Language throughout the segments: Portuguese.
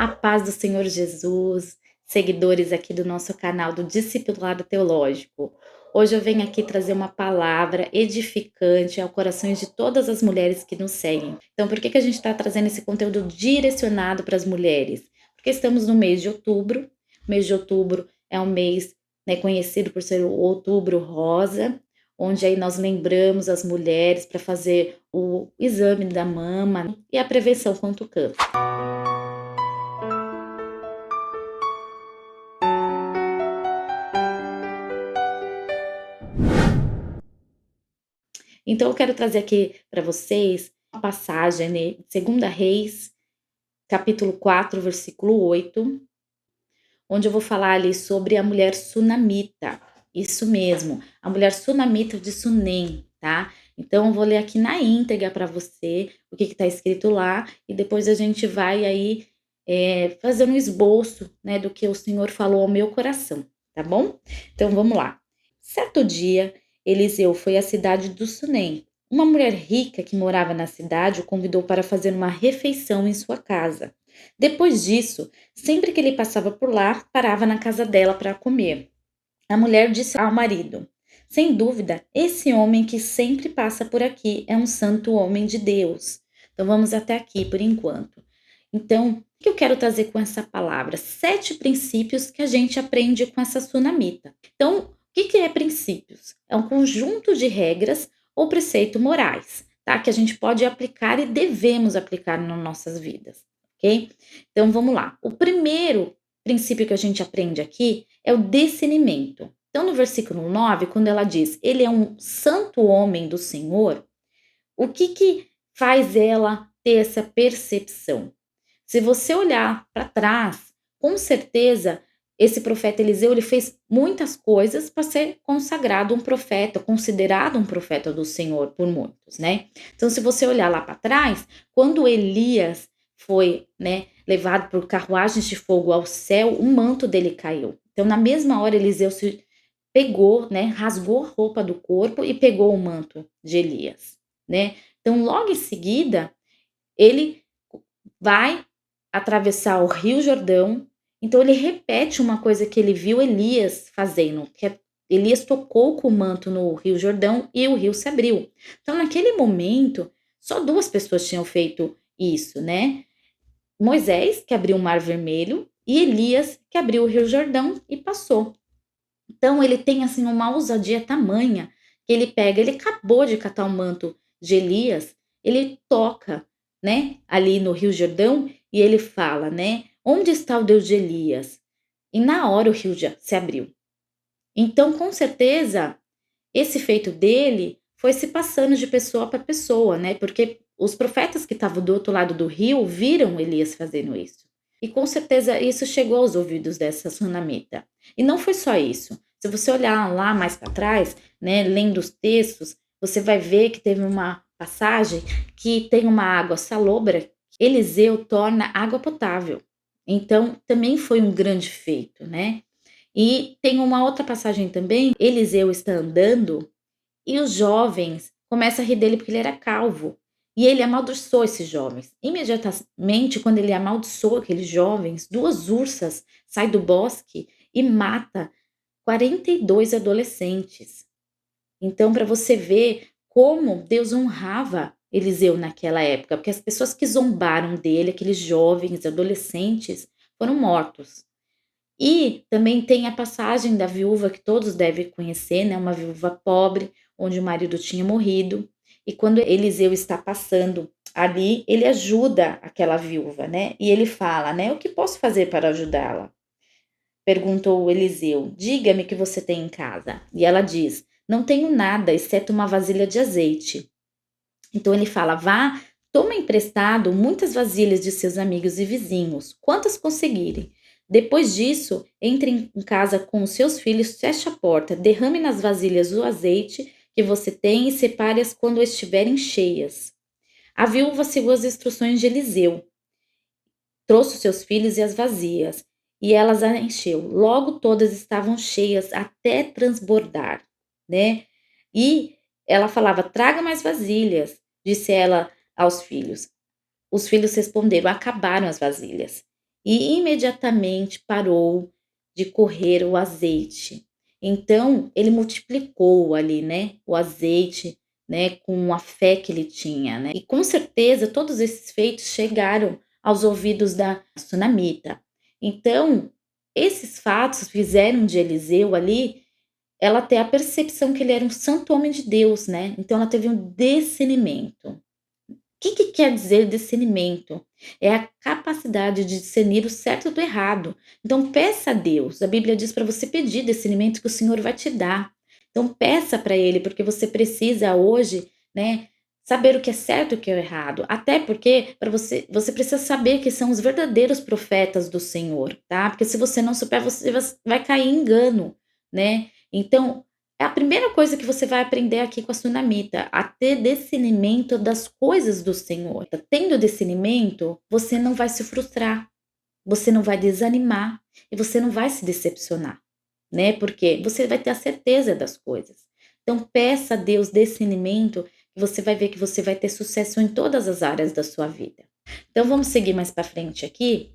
A paz do Senhor Jesus, seguidores aqui do nosso canal do Discipulado Teológico. Hoje eu venho aqui trazer uma palavra edificante ao coração de todas as mulheres que nos seguem. Então, por que a gente está trazendo esse conteúdo direcionado para as mulheres? Porque estamos no mês de outubro. O mês de outubro é um mês, né, conhecido por ser o Outubro Rosa, onde aí nós lembramos as mulheres para fazer o exame da mama e a prevenção contra o câncer. Então eu quero trazer aqui para vocês uma passagem, né, de 2 Reis, capítulo 4, versículo 8, onde eu vou falar ali sobre a mulher sunamita. Isso mesmo, a mulher sunamita de Sunem, tá? Então eu vou ler aqui na íntegra para você o que está escrito lá e depois a gente vai aí fazer um esboço, né, do que o Senhor falou ao meu coração, tá bom? Então vamos lá. Certo dia, Eliseu foi à cidade do Sunem. Uma mulher rica que morava na cidade o convidou para fazer uma refeição em sua casa. Depois disso, sempre que ele passava por lá, parava na casa dela para comer. A mulher disse ao marido: Sem dúvida, esse homem que sempre passa por aqui é um santo homem de Deus. Então vamos até aqui por enquanto. Então, o que eu quero trazer com essa palavra? 7 princípios que a gente aprende com essa sunamita. Então, o que é princípios? É um conjunto de regras ou preceitos morais, tá? Que a gente pode aplicar e devemos aplicar nas nossas vidas, ok? Então, vamos lá. O primeiro princípio que a gente aprende aqui é o discernimento. Então, no versículo 9, quando ela diz, ele é um santo homem do Senhor, o que faz ela ter essa percepção? Se você olhar para trás, com certeza esse profeta Eliseu ele fez muitas coisas para ser consagrado um profeta, considerado um profeta do Senhor por muitos, né? Então, se você olhar lá para trás, quando Elias foi, né, levado por carruagens de fogo ao céu, o manto dele caiu. Então, na mesma hora, Eliseu se pegou, né, rasgou a roupa do corpo e pegou o manto de Elias, né? Então, logo em seguida, ele vai atravessar o Rio Jordão. Então ele repete uma coisa que ele viu Elias fazendo, que Elias tocou com o manto no Rio Jordão e o rio se abriu. Então naquele momento, só 2 pessoas tinham feito isso, né? Moisés, que abriu o Mar Vermelho, e Elias, que abriu o Rio Jordão e passou. Então ele tem assim uma ousadia tamanha que ele acabou de catar o manto de Elias, ele toca, né, ali no Rio Jordão e ele fala, né, onde está o Deus de Elias? E na hora o rio já se abriu. Então, com certeza, esse feito dele foi se passando de pessoa para pessoa, né? Porque os profetas que estavam do outro lado do rio viram Elias fazendo isso. E com certeza isso chegou aos ouvidos dessa sunamita. E não foi só isso. Se você olhar lá mais para trás, né, lendo os textos, você vai ver que teve uma passagem que tem uma água salobra, Eliseu torna água potável. Então, também foi um grande feito, né? E tem uma outra passagem também, Eliseu está andando e os jovens começam a rir dele porque ele era calvo. E ele amaldiçoou esses jovens. Imediatamente, quando ele amaldiçoou aqueles jovens, 2 ursas saem do bosque e mata 42 adolescentes. Então, para você ver como Deus honrava Eliseu naquela época, porque as pessoas que zombaram dele, aqueles jovens, adolescentes, foram mortos. E também tem a passagem da viúva que todos devem conhecer, né? Uma viúva pobre, onde o marido tinha morrido. E quando Eliseu está passando ali, ele ajuda aquela viúva, né? E ele fala, né? O que posso fazer para ajudá-la? Perguntou Eliseu. Diga-me o que você tem em casa. E ela diz: Não tenho nada, exceto uma vasilha de azeite. Então ele fala: Vá, toma emprestado muitas vasilhas de seus amigos e vizinhos, quantas conseguirem. Depois disso, entre em casa com os seus filhos, feche a porta, derrame nas vasilhas o azeite que você tem e separe-as quando estiverem cheias. A viúva seguiu as instruções de Eliseu, trouxe os seus filhos e as vasilhas, e elas a encheu. Logo todas estavam cheias até transbordar, né? E ela falava: Traga mais vasilhas, disse ela aos filhos. Os filhos responderam: Acabaram as vasilhas. e imediatamente parou de correr o azeite. Então, ele multiplicou ali, né, o azeite, né, com a fé que ele tinha, né. E com certeza todos esses feitos chegaram aos ouvidos da sunamita. Então, esses fatos fizeram de Eliseu ali, ela ter a percepção que ele era um santo homem de Deus, né. Então ela teve um discernimento. Que quer dizer discernimento? É a capacidade de discernir o certo do errado. Então peça a Deus, a Bíblia diz para você pedir discernimento que o Senhor vai te dar. Então peça para Ele, porque você precisa hoje, né, saber o que é certo e o que é errado. Até porque para você precisa saber que são os verdadeiros profetas do Senhor, tá? Porque se você não souber, você vai cair em engano, né? Então é a primeira coisa que você vai aprender aqui com a sunamita, a ter discernimento das coisas do Senhor. Tendo discernimento, você não vai se frustrar, você não vai desanimar e você não vai se decepcionar, né? Porque você vai ter a certeza das coisas. Então peça a Deus discernimento e você vai ver que você vai ter sucesso em todas as áreas da sua vida. Então vamos seguir mais para frente aqui,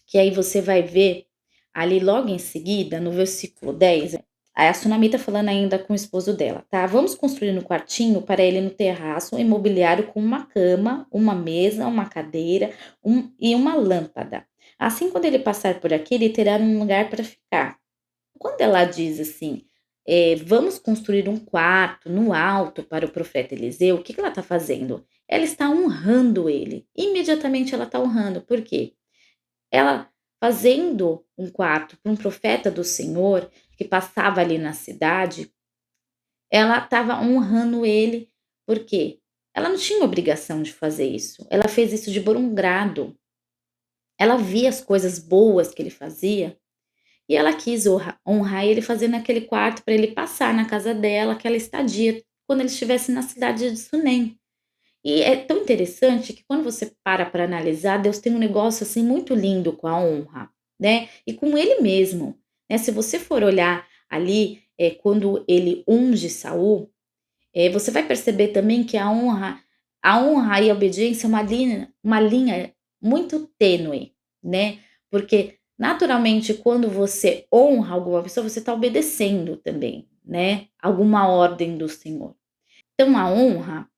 que aí você vai ver ali logo em seguida, no versículo 10. Aí a Sunamita falando ainda com o esposo dela, tá? Vamos construir um quartinho para ele no terraço, um imobiliário com uma cama, uma mesa, uma cadeira e uma lâmpada. Assim, quando ele passar por aqui, ele terá um lugar para ficar. Quando ela diz assim, vamos construir um quarto no alto para o profeta Eliseu, o que ela está fazendo? Ela está honrando ele. Imediatamente ela está honrando. Por quê? Ela fazendo um quarto para um profeta do Senhor, que passava ali na cidade, ela estava honrando ele, por quê? Ela não tinha obrigação de fazer isso, ela fez isso de bom grado. Ela via as coisas boas que ele fazia, e ela quis honrar ele fazendo aquele quarto para ele passar na casa dela, aquela estadia, quando ele estivesse na cidade de Sunem. E é tão interessante que quando você para analisar, Deus tem um negócio assim muito lindo com a honra, né? E com ele mesmo, né? Se você for olhar ali, quando ele unge Saul, você vai perceber também que a honra e a obediência é uma linha muito tênue, né? Porque naturalmente quando você honra alguma pessoa, você está obedecendo também, né? Alguma ordem do Senhor. Então a honra,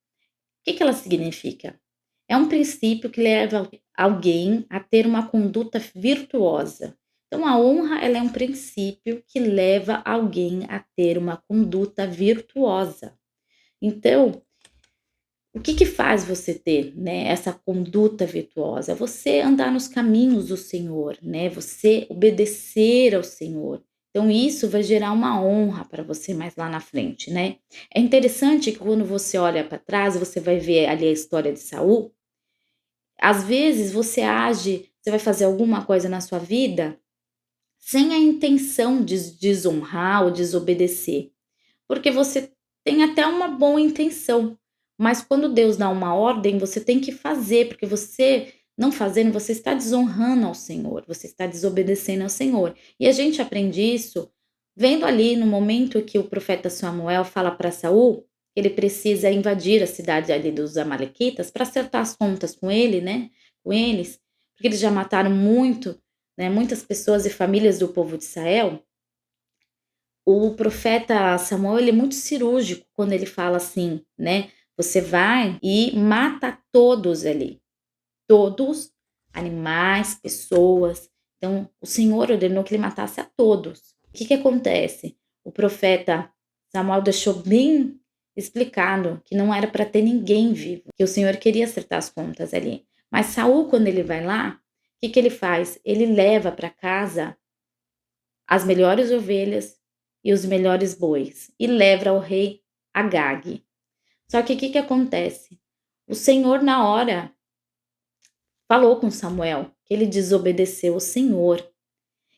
que ela significa? É um princípio que leva alguém a ter uma conduta virtuosa. Então, a honra ela é um princípio que leva alguém a ter uma conduta virtuosa. Então, o que faz você ter, né, essa conduta virtuosa? Você andar nos caminhos do Senhor, né? Você obedecer ao Senhor. Então, isso vai gerar uma honra para você mais lá na frente, né? É interessante que quando você olha para trás, você vai ver ali a história de Saul. Às vezes você age, você vai fazer alguma coisa na sua vida sem a intenção de desonrar ou desobedecer. Porque você tem até uma boa intenção, mas quando Deus dá uma ordem, você tem que fazer, porque você não fazendo, você está desonrando ao Senhor, você está desobedecendo ao Senhor. E a gente aprende isso vendo ali no momento que o profeta Samuel fala para Saul que ele precisa invadir a cidade ali dos amalequitas para acertar as contas com ele, né? Com eles, porque eles já mataram muito, né, muitas pessoas e famílias do povo de Israel. O profeta Samuel, ele é muito cirúrgico quando ele fala assim, né, você vai e mata todos ali, todos, animais, pessoas. Então, o Senhor ordenou que ele matasse a todos. O que acontece? O profeta Samuel deixou bem explicado que não era para ter ninguém vivo, que o Senhor queria acertar as contas ali. Mas Saul, quando ele vai lá, o que ele faz? Ele leva para casa as melhores ovelhas e os melhores bois, e leva ao rei Agag. Só que o que acontece? O Senhor, na hora, falou com Samuel que ele desobedeceu o Senhor.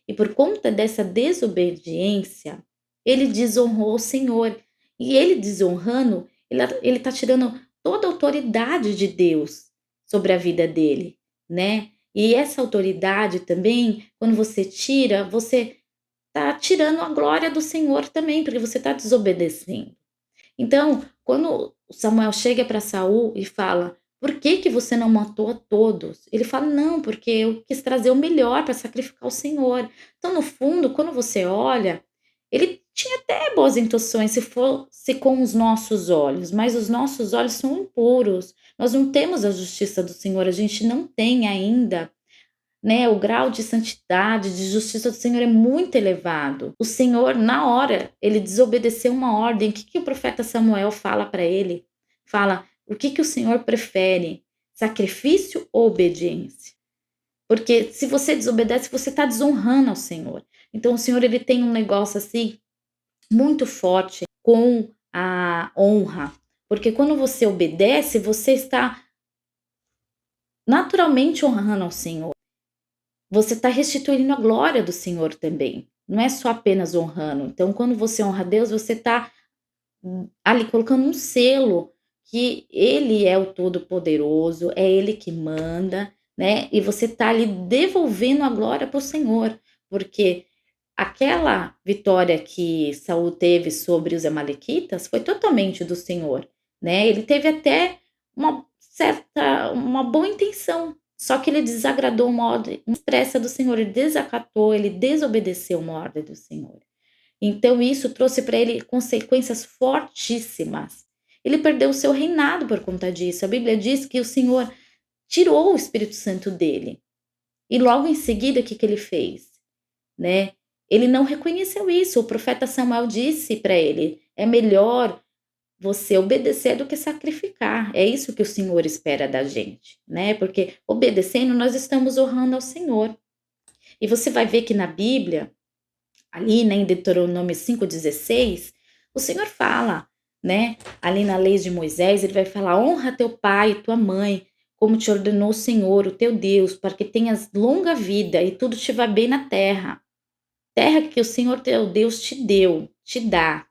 E por conta dessa desobediência, ele desonrou o Senhor. E ele desonrando, ele está tirando toda a autoridade de Deus sobre a vida dele, né? E essa autoridade também, quando você tira, você tá tirando a glória do Senhor também, porque você está desobedecendo. Então, quando Samuel chega para Saul e fala: Por que que você não matou a todos? Ele fala: "Não, porque eu quis trazer o melhor para sacrificar ao Senhor". Então, no fundo, quando você olha, ele tinha até boas intenções se fosse com os nossos olhos, mas os nossos olhos são impuros. Nós não temos a justiça do Senhor, a gente não tem ainda, né, o grau de santidade, de justiça do Senhor é muito elevado. O Senhor, na hora, ele desobedeceu uma ordem. O que que o profeta Samuel fala para ele? Fala: "O que que o Senhor prefere? Sacrifício ou obediência?" Porque se você desobedece, você está desonrando ao Senhor. Então o Senhor, ele tem um negócio, assim, muito forte com a honra, porque quando você obedece, você está naturalmente honrando ao Senhor. Você está restituindo a glória do Senhor também, não é só apenas honrando. Então, quando você honra a Deus, você está ali colocando um selo que Ele é o Todo-Poderoso, é Ele que manda, né? E você está ali devolvendo a glória para o Senhor, porque aquela vitória que Saul teve sobre os amalequitas foi totalmente do Senhor, né? Ele teve até uma boa intenção, só que ele desagradou uma ordem expressa do Senhor, ele desacatou, ele desobedeceu uma ordem do Senhor. Então isso trouxe para ele consequências fortíssimas. Ele perdeu o seu reinado por conta disso. A Bíblia diz que o Senhor tirou o Espírito Santo dele. E logo em seguida, o que que ele fez? Né? Ele não reconheceu isso. O profeta Samuel disse para ele: é melhor você obedecer do que sacrificar. É isso que o Senhor espera da gente, né? Porque obedecendo, nós estamos honrando ao Senhor. E você vai ver que na Bíblia, ali, né, em Deuteronômio 5,16, o Senhor fala, né? Ali na lei de Moisés, ele vai falar: honra teu pai e tua mãe, como te ordenou o Senhor, o teu Deus, para que tenhas longa vida e tudo te vá bem na terra. Terra que o Senhor teu Deus te deu, te dá.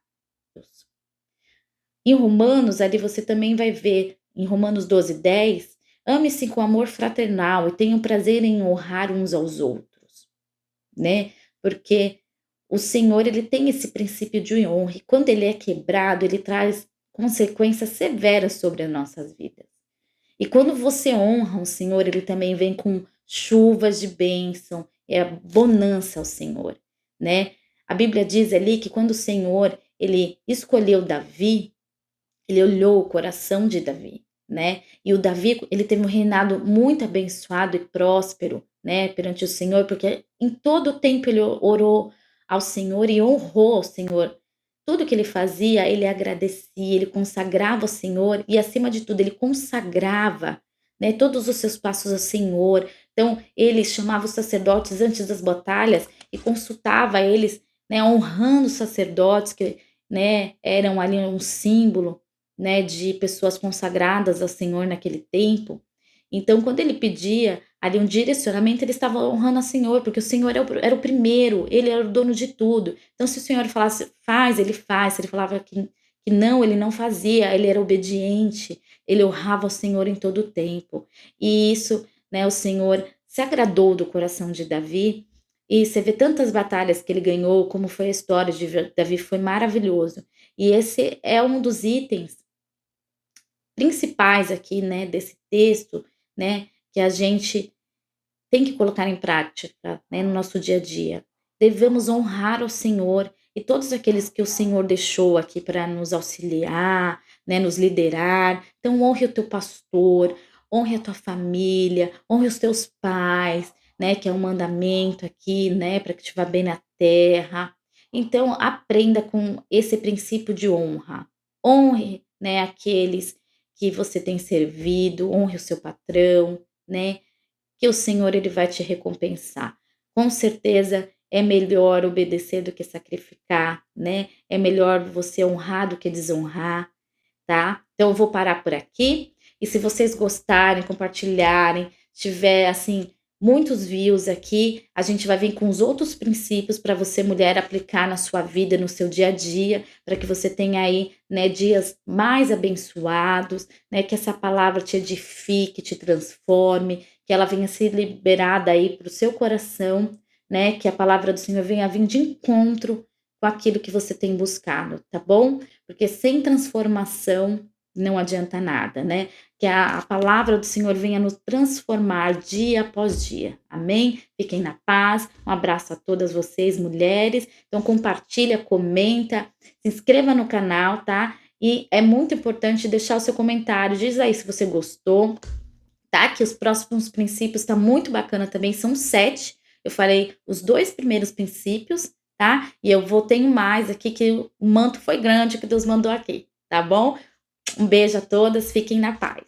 Em Romanos, ali você também vai ver, em Romanos 12:10, ame-se com amor fraternal e tenham prazer em honrar uns aos outros, né? Porque o Senhor, ele tem esse princípio de honra e quando ele é quebrado, ele traz consequências severas sobre as nossas vidas. E quando você honra o Senhor, ele também vem com chuvas de bênção, é a bonança ao Senhor, né? A Bíblia diz ali que quando o Senhor, ele escolheu Davi, ele olhou o coração de Davi, né? E o Davi, ele teve um reinado muito abençoado e próspero, né, perante o Senhor, porque em todo o tempo ele orou ao Senhor e honrou ao Senhor. Tudo que ele fazia, ele agradecia, ele consagrava ao Senhor e, acima de tudo, ele consagrava, né, todos os seus passos ao Senhor. Então, ele chamava os sacerdotes antes das batalhas e consultava eles, né, honrando os sacerdotes que, né, eram ali um símbolo, né, de pessoas consagradas ao Senhor naquele tempo. Então, quando ele pedia ali um direcionamento, ele estava honrando ao Senhor, porque o Senhor era o primeiro, ele era o dono de tudo. Então, se o Senhor falasse faz, ele faz. Se ele falava que não, ele não fazia, ele era obediente, ele honrava o Senhor em todo o tempo. E isso, né, o Senhor se agradou do coração de Davi. E você vê tantas batalhas que ele ganhou, como foi a história de Davi, foi maravilhoso. E esse é um dos itens principais aqui, né, desse texto, né, que a gente tem que colocar em prática, né, no nosso dia a dia. Devemos honrar o Senhor e todos aqueles que o Senhor deixou aqui para nos auxiliar, né, nos liderar. Então honre o teu pastor, honre a tua família, honre os teus pais, né, que é um mandamento aqui, né, para que te vá bem na terra. Então aprenda com esse princípio de honra. Honre, né, aqueles que você tem servido, honre o seu patrão, né? Que o Senhor, ele vai te recompensar. Com certeza é melhor obedecer do que sacrificar, né? É melhor você honrar do que desonrar, tá? Então eu vou parar por aqui. E se vocês gostarem, compartilharem, tiver assim muitos views aqui, a gente vai vir com os outros princípios para você, mulher, aplicar na sua vida, no seu dia a dia, para que você tenha aí, né, dias mais abençoados, né, que essa palavra te edifique, te transforme, que ela venha ser liberada aí para o seu coração, né, que a palavra do Senhor venha vir de encontro com aquilo que você tem buscado, tá bom? Porque sem transformação não adianta nada, né? que a palavra do Senhor venha nos transformar dia após dia. Amém? Fiquem na paz. Um abraço a todas vocês, mulheres. Então compartilha, comenta, se inscreva no canal, tá? E é muito importante deixar o seu comentário. Diz aí se você gostou, tá? Que os próximos princípios tá muito bacana também. São 7. Eu falei os 2 primeiros princípios, tá? E tenho mais aqui, que o manto foi grande que Deus mandou aqui, tá bom? Um beijo a todas, fiquem na paz.